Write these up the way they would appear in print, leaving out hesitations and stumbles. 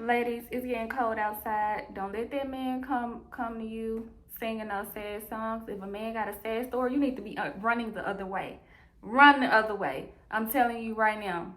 Ladies, it's getting cold outside. Don't let that man come to you singing those sad songs. If a man got a sad story, you need to be running the other way. Run the other way. I'm telling you right now,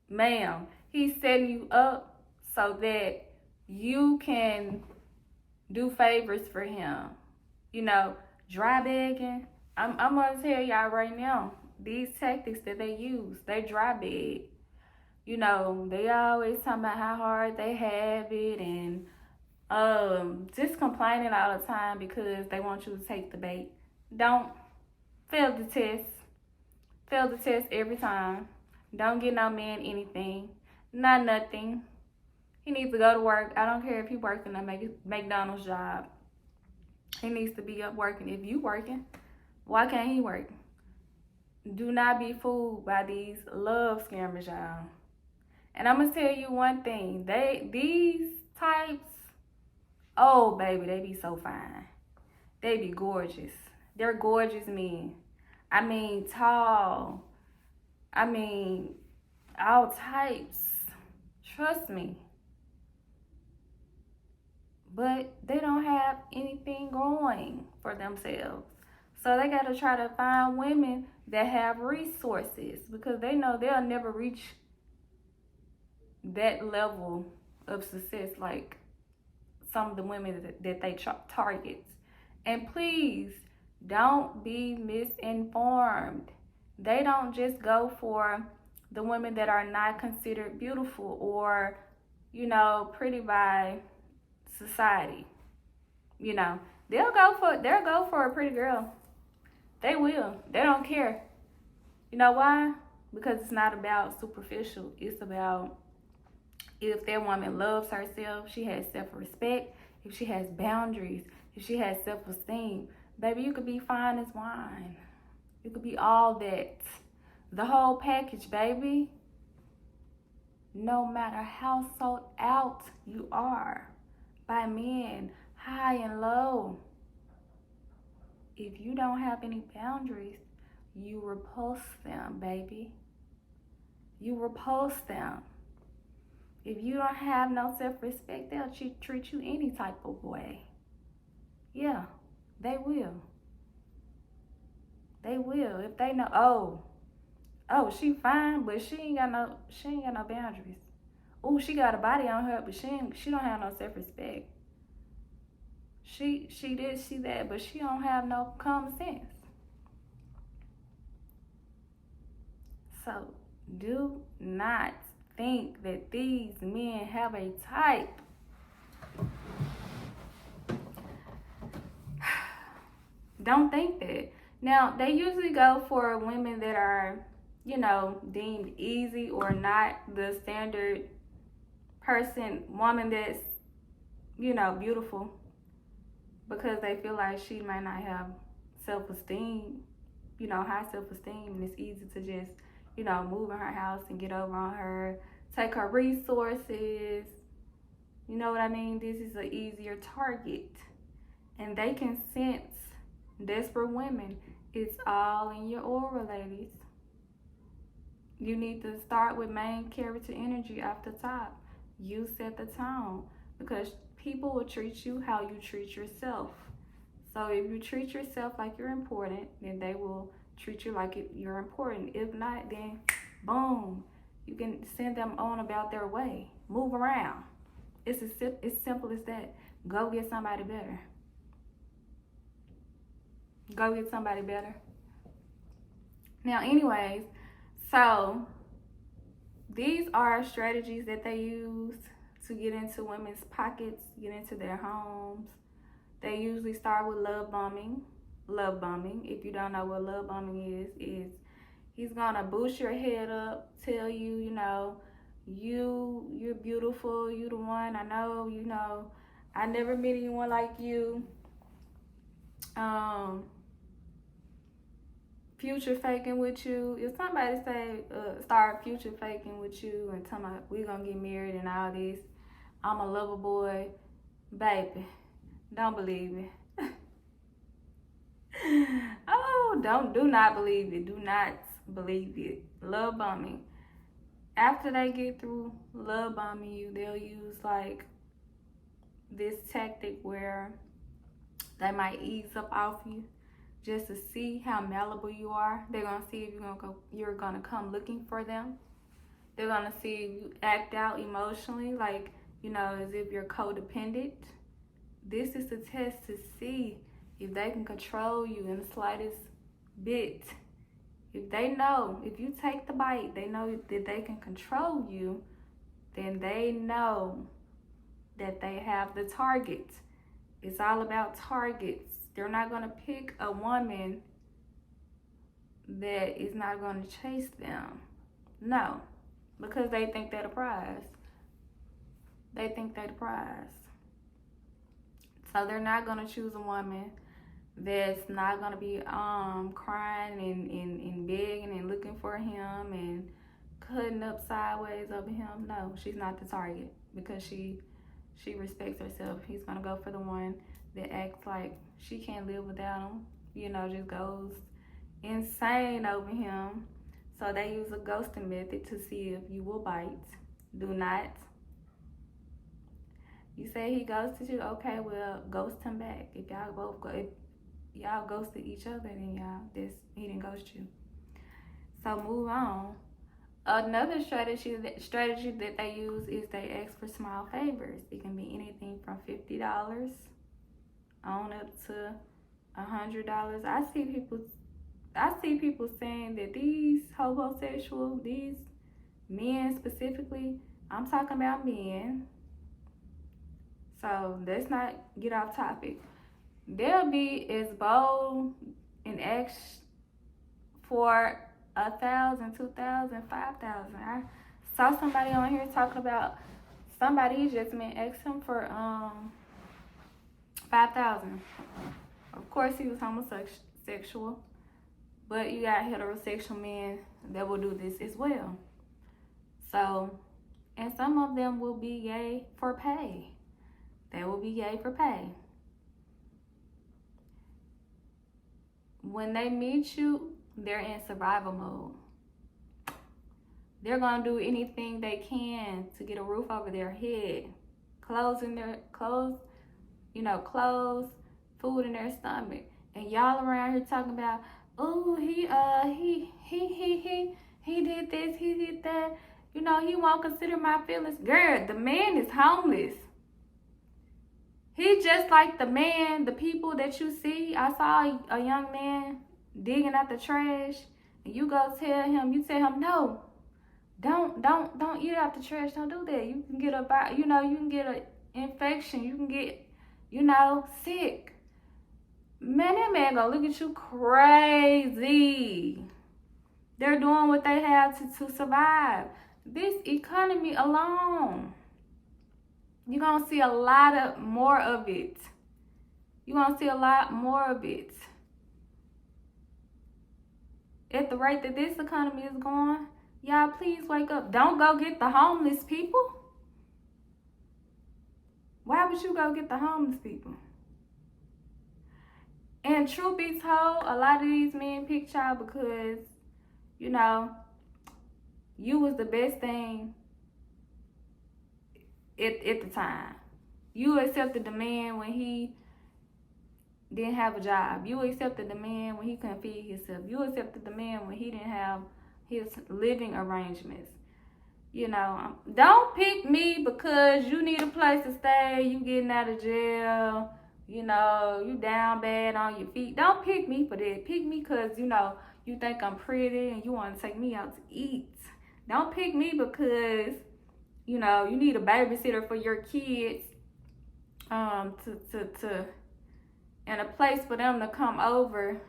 ma'am. He's setting you up so that you can do favors for him. You know, dry begging. I'm gonna tell y'all right now. These tactics that they use, they dry beg. You know, they always talking about how hard they have it and just complaining all the time because they want you to take the bait. Don't fail the test. Fail the test every time. Don't get no man anything. Not nothing. He needs to go to work. I don't care if he working a McDonald's job. He needs to be up working. If you working, why can't he work? Do not be fooled by these love scammers, y'all. And I'm gonna tell you one thing. These types, oh baby, they be so fine. They be gorgeous. They're gorgeous men. I mean tall. I mean all types. Trust me. But they don't have anything going for themselves. So they got to try to find women that have resources because they know they'll never reach that level of success like some of the women that they target. And please don't be misinformed. They don't just go for the women that are not considered beautiful or, you know, pretty by society. You know, they'll go for a pretty girl. They will. They don't care. You know why? Because it's not about superficial. It's about if that woman loves herself, she has self-respect, if she has boundaries, if she has self-esteem. Baby, you could be fine as wine. You could be all that. The whole package, baby. No matter how sold out you are by men, high and low, if you don't have any boundaries, you repulse them, baby. You repulse them. If you don't have no self-respect, they'll treat you any type of way. Yeah, they will. They will. If they know, oh, she fine, but she ain't got no boundaries. Oh, she got a body on her, but she don't have no self-respect. She this, she that, but she don't have no common sense. So do not think that these men have a type. Don't think that. Now, they usually go for women that are, you know, deemed easy or not the standard woman that's, you know, beautiful, because they feel like she might not have self-esteem, you know, high self-esteem, and it's easy to just, you know, move in her house and get over on her, take her resources. You know what I mean? This is an easier target. And they can sense desperate women. It's all in your aura, ladies. You need to start with main character energy off the top. You set the tone, because people will treat you how you treat yourself. So if you treat yourself like you're important, then they will treat you like you're important. If not, then boom, you can send them on about their way. Move around. It's simple as that. Go get somebody better. Go get somebody better. Now, anyways, so these are strategies that they use to get into women's pockets, get into their homes. They usually start with love bombing. Love bombing, if you don't know what love bombing is he's gonna boost your head up, tell you, you know, you're beautiful, you the one, I know, you know, I never met anyone like you. Future faking with you. If somebody say start future faking with you and tell me we gonna get married and all this, I'm a lover boy, baby, don't believe it. Oh, do not believe it. Do not believe it. Love bombing. After they get through love bombing you, they'll use like this tactic where they might ease up off you just to see how malleable you are. They're gonna see if you're gonna come looking for them. They're gonna see if you act out emotionally, like, as if you're codependent. This is a test to see if they can control you in the slightest bit. If they know, if you take the bite, they know that they can control you, then they know that they have the target. It's all about targets. They're not going to pick a woman that is not going to chase them. No, because they think they're the prize. They think they're the prize. So they're not going to choose a woman that's not going to be crying and begging and looking for him and cutting up sideways over him. No, she's not the target because she respects herself. He's going to go for the one that acts like she can't live without him, just goes insane over him. So they use a ghosting method to see if you will bite. Do not. You say he ghosted you, okay, well, ghost him back. If y'all ghosted each other, then he didn't ghost you. So move on. Another strategy that they use is they ask for small favors. It can be anything from $50 on up to $100. I see people saying that these hobosexuals, these men specifically, I'm talking about men. So let's not get off topic. They'll be as bold and ask for 1,000, 2,000, 5,000. I saw somebody on here talking about somebody just asked him for 5,000. Of course, he was homosexual, but you got heterosexual men that will do this as well. So, and some of them will be gay for pay. They will be gay for pay. When they meet you, they're in survival mode. They're gonna do anything they can to get a roof over their head, clothes, food in their stomach. And y'all around here talking about, oh, he did this, he did that. He won't consider my feelings. Girl, the man is homeless. He just like the people that you see. I saw a young man digging out the trash, and you tell him, no, don't eat out the trash. Don't do that. You can get you can get an infection. You can get, sick. Man, that man gonna look at you crazy. They're doing what they have to survive. This economy alone, you're going to see a lot more of it. You're going to see a lot more of it. At the rate that this economy is going, y'all please wake up. Don't go get the homeless people. Why would you go get the homeless people? And truth be told, a lot of these men picked y'all because, you was the best thing at the time. You accepted the man when he didn't have a job. You accepted the man when he couldn't feed himself. You accepted the man when he didn't have his living arrangements. Don't pick me because you need a place to stay, you getting out of jail, you down bad on your feet. Don't pick me for that. Pick me because, you think I'm pretty and you want to take me out to eat. Don't pick me because, you need a babysitter for your kids, and a place for them to come over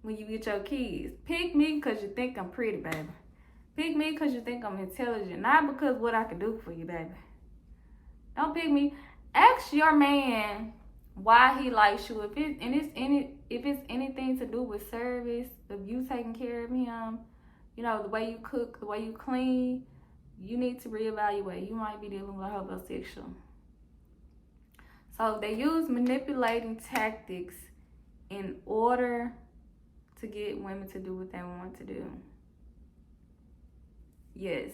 when you get your kids. Pick me because you think I'm pretty, baby. Pick me because you think I'm intelligent, not because what I can do for you, baby. Don't pick me. Ask your man why he likes you. If it's anything to do with service, of you taking care of him, the way you cook, the way you clean, you need to reevaluate. You might be dealing with a homosexual. So they use manipulating tactics in order to get women to do what they want to do. Yes,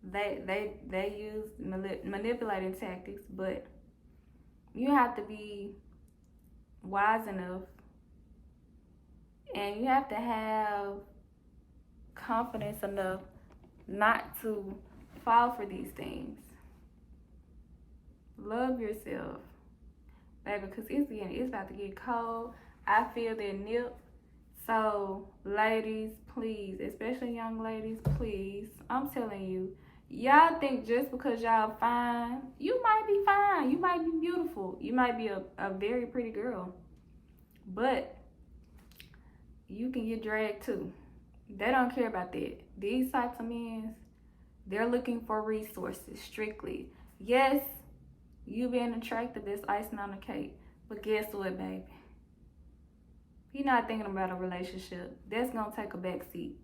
they use manipulating tactics, but you have to be wise enough, and you have to have confidence enough not to fall for these things. Love yourself, baby, because it's about to get cold. I feel that nip. So, ladies, please, especially young ladies, please, I'm telling you, y'all think just because y'all fine, you might be fine, you might be beautiful, you might be a very pretty girl, but you can get dragged too. They don't care about that. These types of men, they're looking for resources strictly. Yes, you being attractive is icing on the cake, but guess what, baby? He's not thinking about a relationship. That's gonna take a back seat.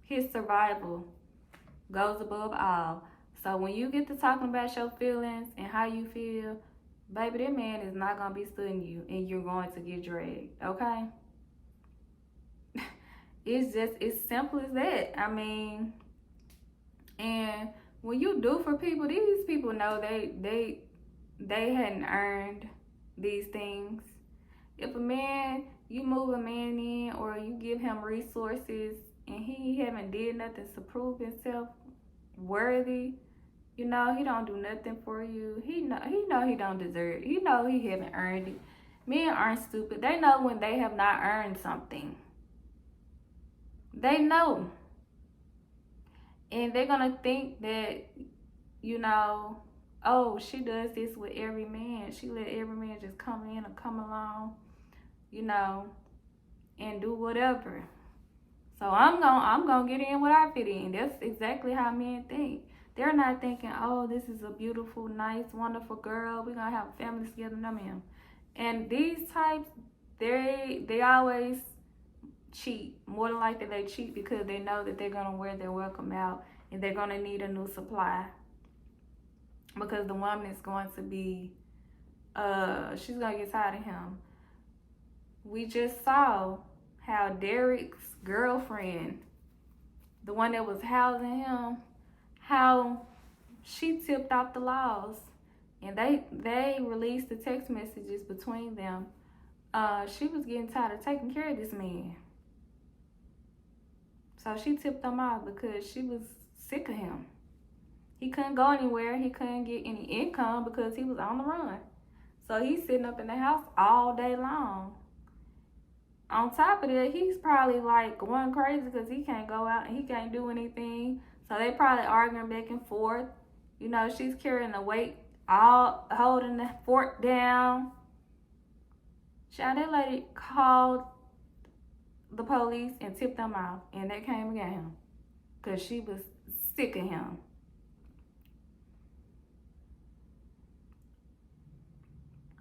His survival goes above all. So when you get to talking about your feelings and how you feel, baby, that man is not gonna be studying you, and you're going to get dragged. Okay? It's simple as that. I mean, and when you do for people, these people know they hadn't earned these things. If a man, you move a man in, or you give him resources and he haven't did nothing to prove himself worthy, you know, he don't do nothing for you. He know he don't deserve it. He know he haven't earned it. Men aren't stupid. They know when they have not earned something. They know. And they're gonna think that, you know, oh, she does this with every man. She let every man just come in or come along, you know, and do whatever. So I'm gonna get in what I fit in. That's exactly how men think. They're not thinking, oh, this is a beautiful, nice, wonderful girl. We're gonna have a family together. No, ma'am. And these types, they always cheat. More than likely they cheat because they know that they're gonna wear their welcome out, and they're gonna need a new supply, because the woman is going to be she's gonna get tired of him. We just saw how Derek's girlfriend, the one that was housing him, how she tipped off the laws, and they released the text messages between them. She was getting tired of taking care of this man, so she tipped him off because she was sick of him. He couldn't go anywhere. He couldn't get any income because he was on the run. So he's sitting up in the house all day long. On top of that, he's probably like going crazy because he can't go out and he can't do anything. So they probably arguing back and forth. You know, she's carrying the weight, all holding the fork down. That lady called the police and tipped them off, and they came and got him because she was sick of him.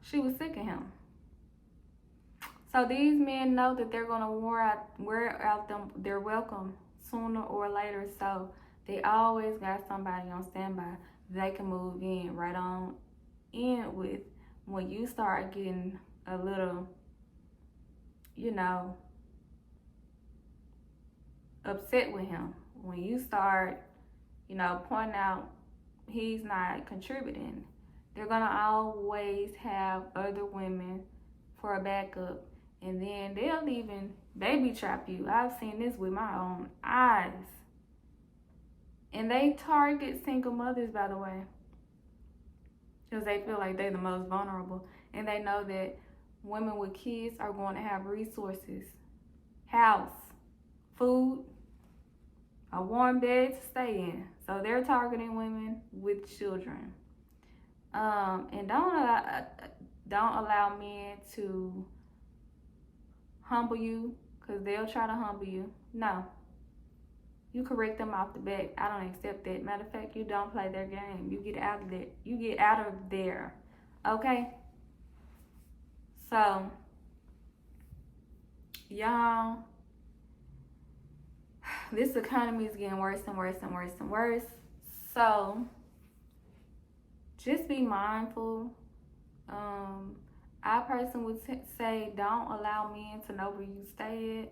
She was sick of him. So these men know that they're gonna wear out their welcome sooner or later. So they always got somebody on standby they can move in right on in with when you start getting a little, you know, upset with him. When you start, you know, pointing out he's not contributing, they're gonna always have other women for a backup, and then they'll even baby trap you. I've seen this with my own eyes. And they target single mothers, by the way, because they feel like they're the most vulnerable, and they know that women with kids are going to have resources, house, food, a warm bed to stay in. So they're targeting women with children. And don't allow men to humble you, because they'll try to humble you. No. You correct them off the bat. I don't accept that. Matter of fact, you don't play their game. You get out of it. You get out of there. Okay? So, y'all, this economy is getting worse and worse and worse and worse. So, just be mindful. I personally would say don't allow men to know where you stay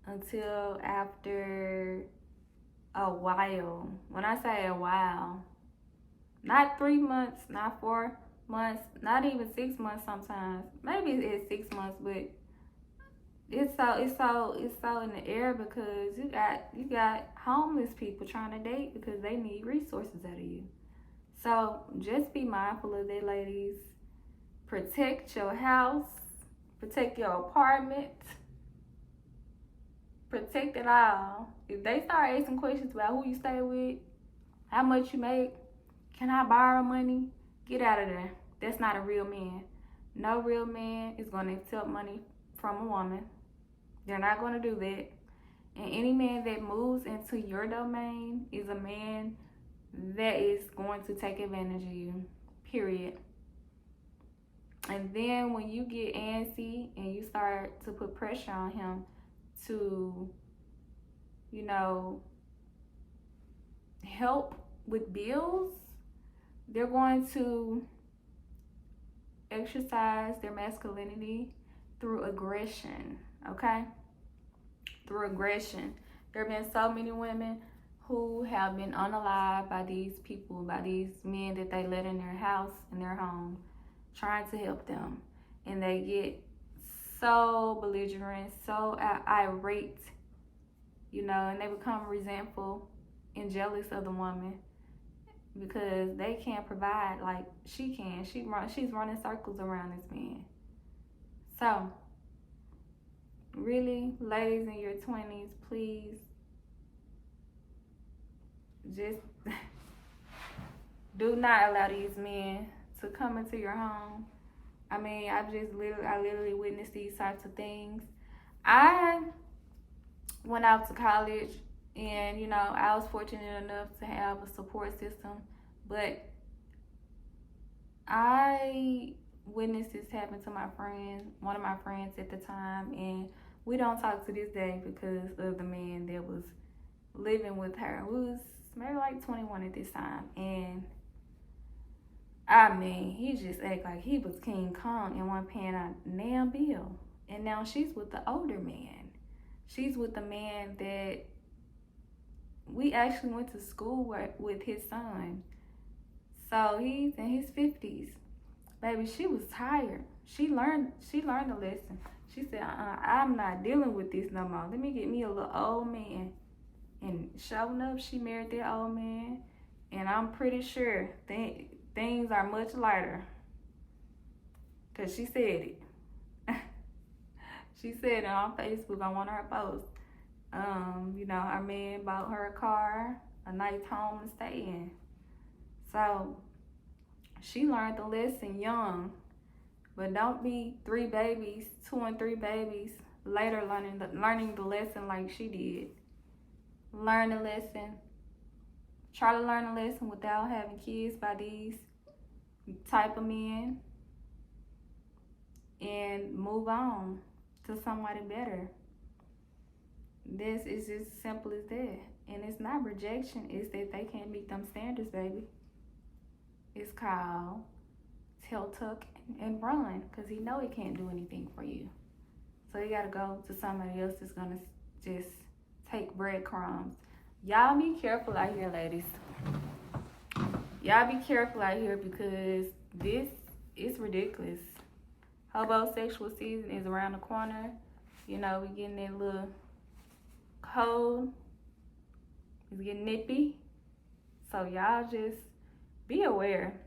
until after a while. When I say a while, not 3 months, not 4 months, not even 6 months sometimes. Maybe it's 6 months, but it's so in the air because you got homeless people trying to date because they need resources out of you. So just be mindful of that, ladies. Protect your house, protect your apartment, protect it all. If they start asking questions about who you stay with, how much you make, can I borrow money, get out of there. That's not a real man. No real man is going to accept money from a woman. They're not going to do that. And any man that moves into your domain is a man that is going to take advantage of you, period. And then when you get antsy and you start to put pressure on him to, help with bills, they're going to exercise their masculinity through aggression, okay? Through aggression. There have been so many women who have been unalived by these people, by these men that they let in their house, in their home, trying to help them. And they get so belligerent, so irate, and they become resentful and jealous of the woman because they can't provide like she can. She's running circles around this man. So, really, ladies in your 20s, please just do not allow these men to come into your home. I mean, I literally witnessed these types of things. I went out to college and, I was fortunate enough to have a support system, but I witnessed this happen to my friend, one of my friends at the time, and we don't talk to this day because of the man that was living with her. We was maybe like 21 at this time, and I mean, he just acted like he was King Kong and wasn't paying a damn bill. And now she's with the older man. She's with the man that we actually went to school with his son. So he's in his 50s. Baby, she was tired. She learned the lesson. She said, I'm not dealing with this no more. Let me get me a little old man. And sure enough, she married that old man. And I'm pretty sure things are much lighter. Because she said it. She said it on Facebook on one of her posts. Her man bought her a car, a nice home to stay in. So she learned the lesson young. But don't be 2 and 3 babies later learning the lesson like she did. Learn the lesson. Try to learn the lesson without having kids by these type of men. And move on to somebody better. This is just simple as that. And it's not rejection, it's that they can't meet them standards, baby. It's called tail tuck and run, because he know he can't do anything for you. So you gotta go to somebody else that's gonna just take breadcrumbs. Y'all be careful out here, ladies. Y'all be careful out here because this is ridiculous. Hobosexual season is around the corner. We getting that little cold. It's getting nippy. So y'all just be aware.